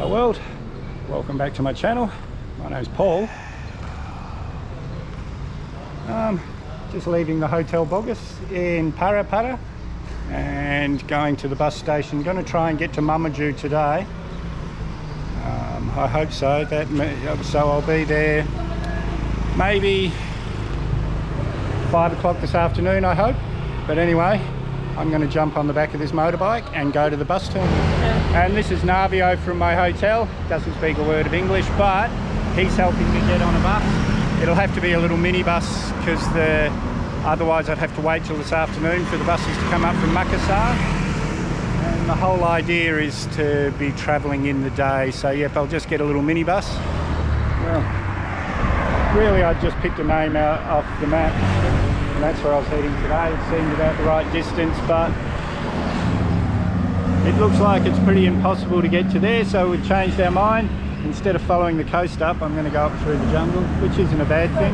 Hello world, welcome back to my channel. My name's Paul. Just leaving the Hotel Bogus in Para and going to the bus station. Going to try and get to Mamaju today. I hope so. So I'll be there maybe 5 o'clock this afternoon, I hope. But anyway, I'm going to jump on the back of this motorbike and go to the bus terminal. And this is Navio from my hotel. Doesn't speak a word of English, but he's helping me get on a bus. It'll have to be a little mini bus because otherwise I'd have to wait till this afternoon for the buses to come up from Makassar. And the whole idea is to be travelling in the day. So yep, I'll just get a little mini bus. Well, really I just picked a name out off the map. And that's where I was heading today. It seemed about the right distance, but it looks like it's pretty impossible to get to there, so we've changed our mind. Instead of following the coast up, I'm going to go up through the jungle, which isn't a bad thing.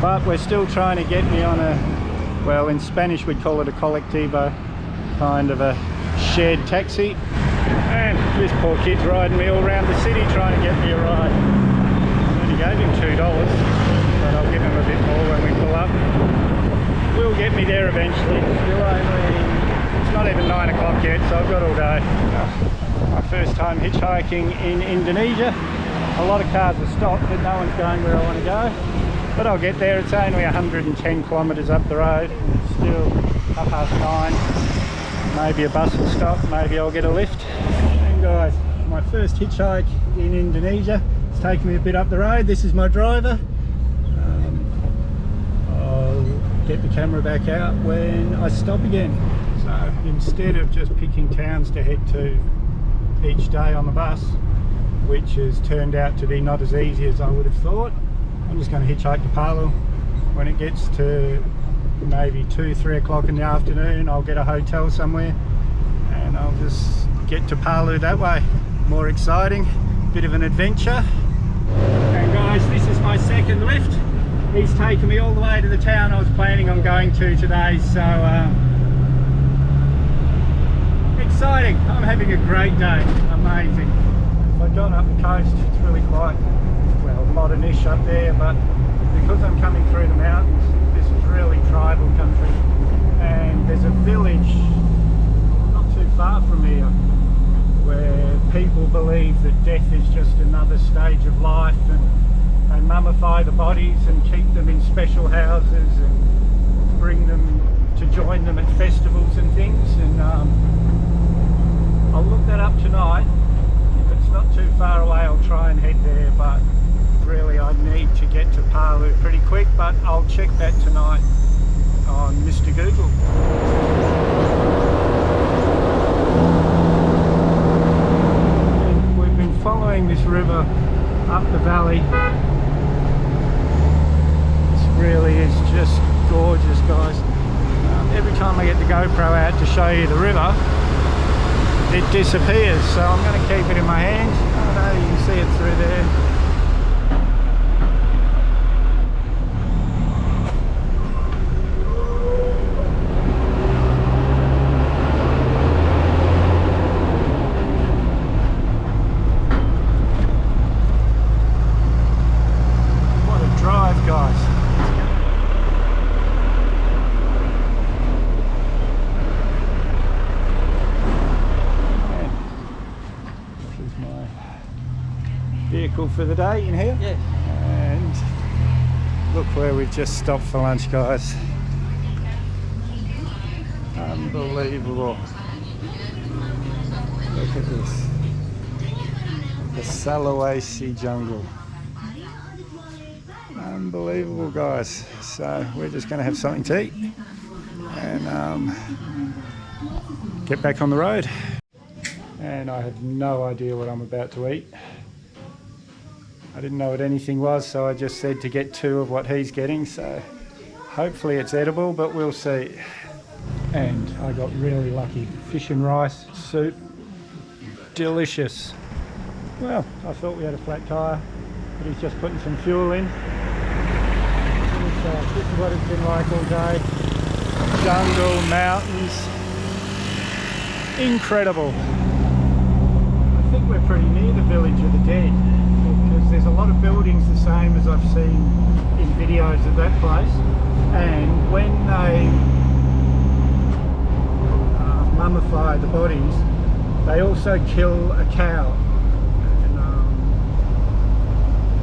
But we're still trying to get me on a, well, in Spanish we'd call it a colectivo, kind of a shared taxi. And this poor kid's riding me all around the city trying to get me a ride. I only gave him $2, but I'll give him a bit more when we pull up. Will get me there eventually. It's not even 9 o'clock yet, so I've got all day. My first time hitchhiking in Indonesia. A lot of cars are stopped, but no one's going where I want to go. But I'll get there. It's only 110 kilometres up the road. It's still 9:30. Maybe a bus will stop, maybe I'll get a lift. And guys, my first hitchhike in Indonesia. It's taken me a bit up the road. This is my driver. Get the camera back out when I stop again. So instead of just picking towns to head to each day on the bus, which has turned out to be not as easy as I would have thought, I'm just going to hitchhike to Palu. When it gets to maybe 2-3 o'clock in the afternoon, I'll get a hotel somewhere and I'll just get to Palu that way. More exciting, bit of an adventure. And guys, this is my second lift. He's taken me all the way to the town I was planning on going to today, so exciting. I'm having a great day, amazing. If I'd gone up the coast, it's really quite, well, modernish up there, but because I'm coming through the mountains, this is really tribal country. And there's a village not too far from here where people believe that death is just another stage of life, and they mummify the bodies and keep them in special houses and bring them to join them at festivals and things. And I'll look that up tonight. If it's not too far away, I'll try and head there, but really I need to get to Palu pretty quick, but I'll check that tonight on Mr. Google. And we've been following this river up the valley. Really is just gorgeous, guys. Every time I get the GoPro out to show you the river, it disappears, so I'm going to keep it in my hand. Oh no, you can see it through there. What a drive, guys. Vehicle for the day in here. Yes. And look where we've just stopped for lunch, guys. Unbelievable. Look at this. The Sulawesi jungle. Unbelievable, guys. So we're just going to have something to eat and get back on the road. And I have no idea what I'm about to eat. I didn't know what anything was, so I just said to get 2 of what he's getting, so hopefully it's edible, but we'll see. And I got really lucky. Fish and rice soup, delicious. Well, I thought we had a flat tyre, but he's just putting some fuel in. This is what it's been like all day. Jungle, mountains, incredible. I think we're pretty near the village as I've seen in videos of that place. And when they mummify the bodies, they also kill a cow. And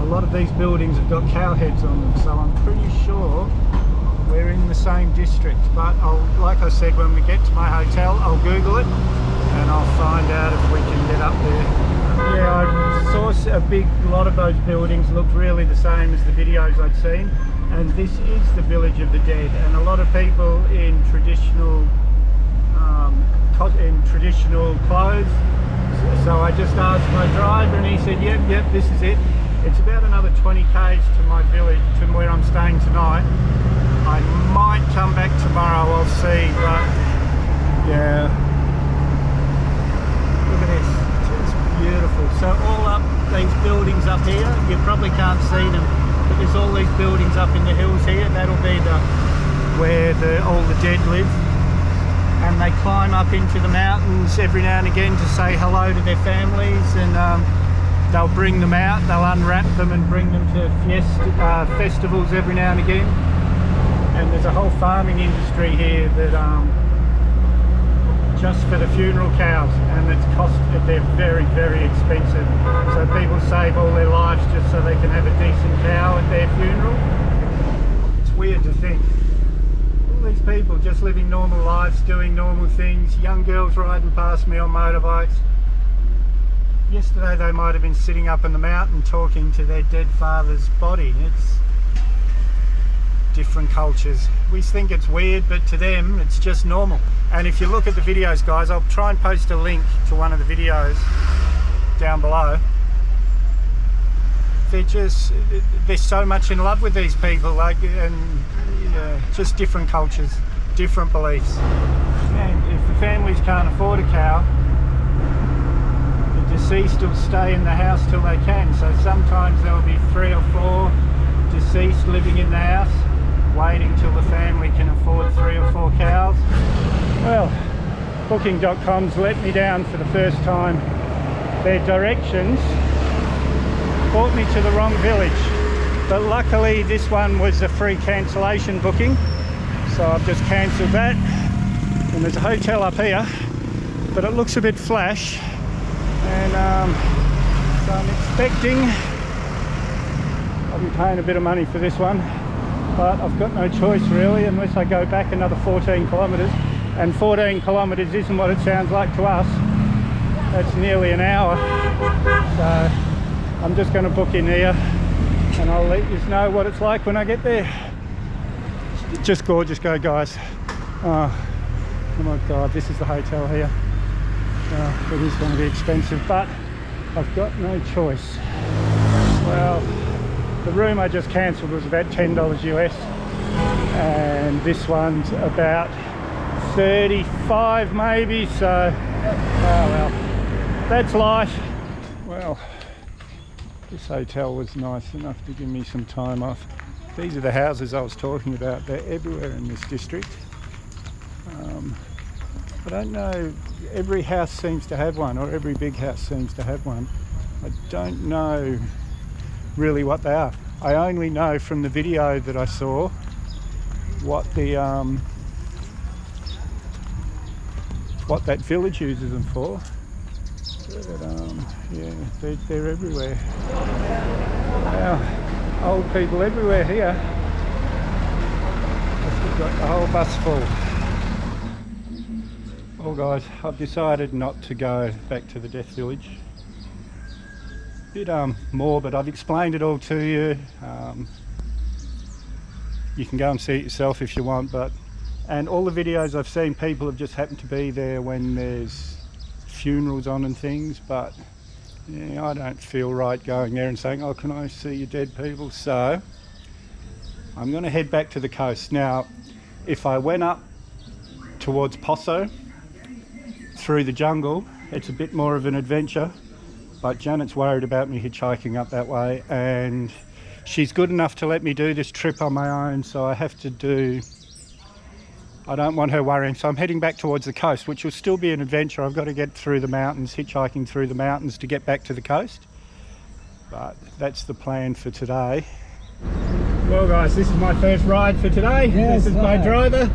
a lot of these buildings have got cow heads on them, so I'm pretty sure we're in the same district. But like I said, when we get to my hotel, I'll Google it and I'll find out if we can get up there. Yeah, I saw a lot of those buildings looked really the same as the videos I'd seen, and this is the village of the dead, and a lot of people in traditional clothes. So I just asked my driver and he said, yep, this is it. It's about another 20 k's to my village, to where I'm staying tonight. I might come back tomorrow, I'll see, but yeah. Look at this, it's beautiful. So all up these buildings up here, you probably can't see them, but there's all these buildings up in the hills here. That'll be where all the dead live. And they climb up into the mountains every now and again to say hello to their families, and they'll bring them out, they'll unwrap them and bring them to festivals every now and again. And there's a whole farming industry here that just for the funeral cows, and they're very, very expensive. So people save all their lives just so they can have a decent cow at their funeral. It's weird to think. These people just living normal lives, doing normal things, young girls riding past me on motorbikes. Yesterday they might have been sitting up in the mountain talking to their dead father's body. It's different cultures. We think it's weird, but to them it's just normal. And if you look at the videos, guys, I'll try and post a link to one of the videos down below. They're so much in love with these people, just different cultures, different beliefs. And if the families can't afford a cow, the deceased will stay in the house till they can. So sometimes there'll be 3 or 4 deceased living in the house, waiting till the family can afford 3 or 4 cows. Well, Booking.com's let me down for the first time. Their directions brought me to the wrong village, but luckily this one was a free cancellation booking, so I've just cancelled that. And there's a hotel up here, but it looks a bit flash, and so I'm expecting I'll be paying a bit of money for this one, but I've got no choice really unless I go back another 14 kilometres, and 14 kilometres isn't what it sounds like to us. That's nearly an hour, so I'm just going to book in here and I'll let you know what it's like when I get there. It's just gorgeous, guys. Oh my god, this is the hotel here. It is going to be expensive, but I've got no choice. Well, the room I just cancelled was about $10 US, and this one's about 35 maybe, so oh well, that's life. Well, this hotel was nice enough to give me some time off. These are the houses I was talking about. They're everywhere in this district. I don't know, every house seems to have one, or every big house seems to have one. I don't know really what they are. I only know from the video that I saw what that village uses them for. But, yeah, they're everywhere. Now, old people everywhere here. We've got the whole bus full. Well guys, I've decided not to go back to the death village. Bit more, but I've explained it all to you. You can go and see it yourself if you want, and all the videos I've seen, people have just happened to be there when there's funerals on and things, but yeah, I don't feel right going there and saying, oh, can I see your dead people? So I'm going to head back to the coast. Now, if I went up towards Poso through the jungle, it's a bit more of an adventure, but Janet's worried about me hitchhiking up that way, and she's good enough to let me do this trip on my own, so I don't want her worrying. So I'm heading back towards the coast, which will still be an adventure. I've got to get through the mountains, hitchhiking through the mountains to get back to the coast, but that's the plan for today. Well guys, this is my first ride for today. Yes, this is my driver.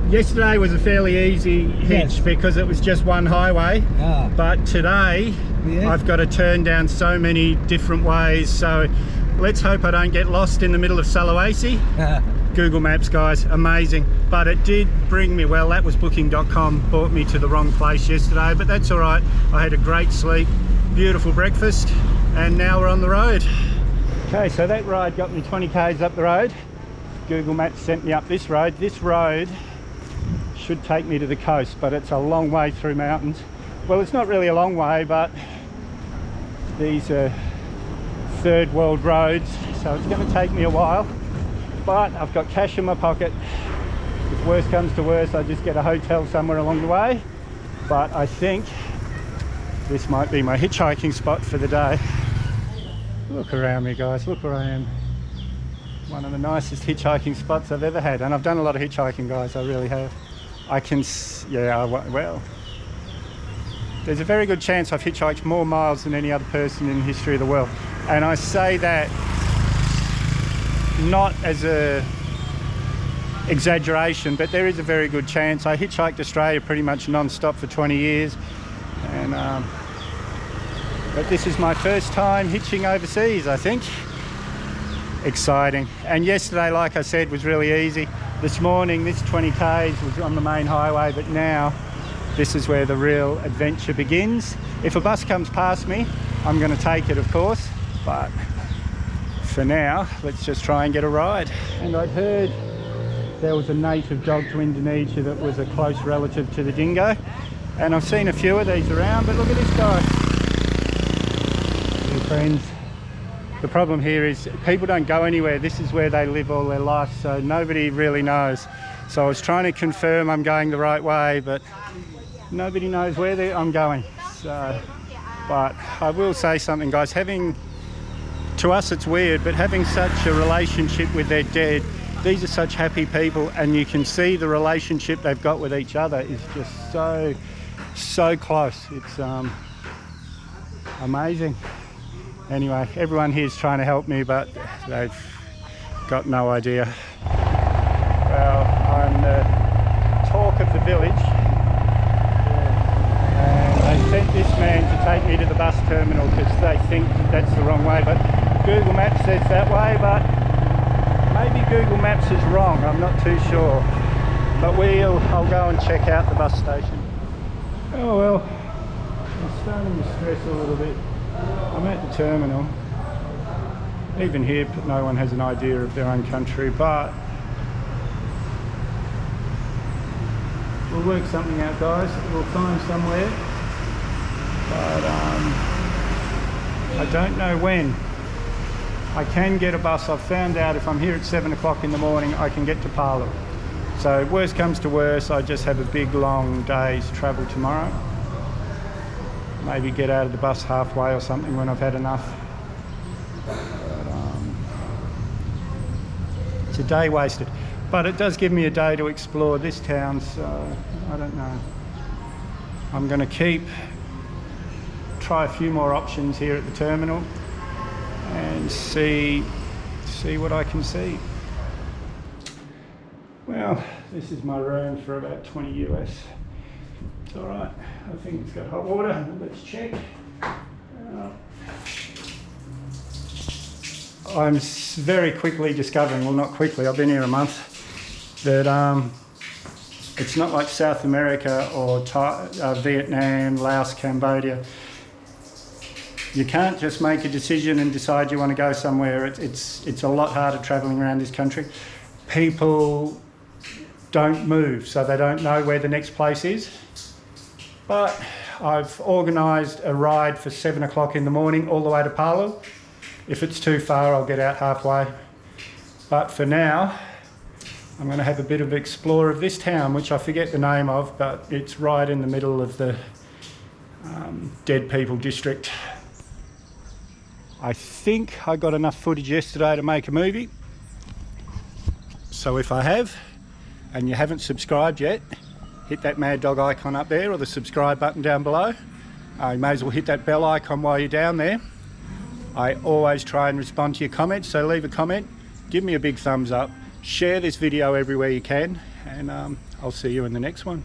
Yesterday was a fairly easy hitch because it was just one highway. But today I've got to turn down so many different ways, so let's hope I don't get lost in the middle of Sulawesi. Google Maps, guys, amazing. But it did bring me, well, that was booking.com, brought me to the wrong place yesterday, but that's all right. I had a great sleep, beautiful breakfast, and now we're on the road. Okay, so that ride got me 20 k's up the road. Google Maps sent me up this road. This road should take me to the coast, but it's a long way through mountains. Well, it's not really a long way, but these are third world roads, so it's going to take me a while. But I've got cash in my pocket. If worst comes to worst, I just get a hotel somewhere along the way. But I think this might be my hitchhiking spot for the day. Look around me, guys, look where I am. One of the nicest hitchhiking spots I've ever had, and I've done a lot of hitchhiking, guys, I really have. I can, yeah, well, there's a very good chance I've hitchhiked more miles than any other person in the history of the world. And I say that not as a exaggeration, but there is a very good chance. I hitchhiked Australia pretty much non-stop for 20 years, and but this is my first time hitching overseas, I think. Exciting. And yesterday, like I said, was really easy. This morning, this 20 k's was on the main highway, but now this is where the real adventure begins. If a bus comes past me, I'm going to take it, of course, but for now, let's just try and get a ride. And I'd heard there was a native dog to Indonesia that was a close relative to the dingo, and I've seen a few of these around, but look at this guy. Dear friends, the problem here is people don't go anywhere. This is where they live all their life, so nobody really knows. So I was trying to confirm I'm going the right way, but nobody knows where I'm going. So, but I will say something, guys, to us it's weird, but having such a relationship with their dead, these are such happy people, and you can see the relationship they've got with each other is just so close. It's amazing. Anyway, everyone here's trying to help me, but they've got no idea. Well, I'm the talk of the village, and they sent this man to take me to the bus terminal because they think that's the wrong way, but Google Maps says that way, but maybe Google Maps is wrong, I'm not too sure. But I'll go and check out the bus station. Oh well, I'm starting to stress a little bit. I'm at the terminal. Even here, no one has an idea of their own country, but we'll work something out, guys. We'll find somewhere, but I don't know when. I can get a bus. I've found out if I'm here at 7 o'clock in the morning, I can get to Palu. So worst comes to worst, I just have a big long day's travel tomorrow. Maybe get out of the bus halfway or something when I've had enough. But, it's a day wasted. But it does give me a day to explore this town, so I don't know. I'm going to try a few more options here at the terminal and see what I can see. Well, this is my room for about 20 US. It's all right. I think it's got hot water. Let's check. I'm very quickly discovering, well, not quickly, I've been here a month, that it's not like South America or Vietnam, Laos, Cambodia. You can't just make a decision and decide you want to go somewhere. It's a lot harder travelling around this country. People don't move, so they don't know where the next place is. But I've organised a ride for 7 o'clock in the morning all the way to Palu. If it's too far, I'll get out halfway. But for now, I'm going to have a bit of an explore of this town, which I forget the name of, but it's right in the middle of the Dead People district. I think I got enough footage yesterday to make a movie. So if I have, and you haven't subscribed yet, hit that mad dog icon up there or the subscribe button down below. You may as well hit that bell icon while you're down there. I always try and respond to your comments, so leave a comment, give me a big thumbs up, share this video everywhere you can, and I'll see you in the next one.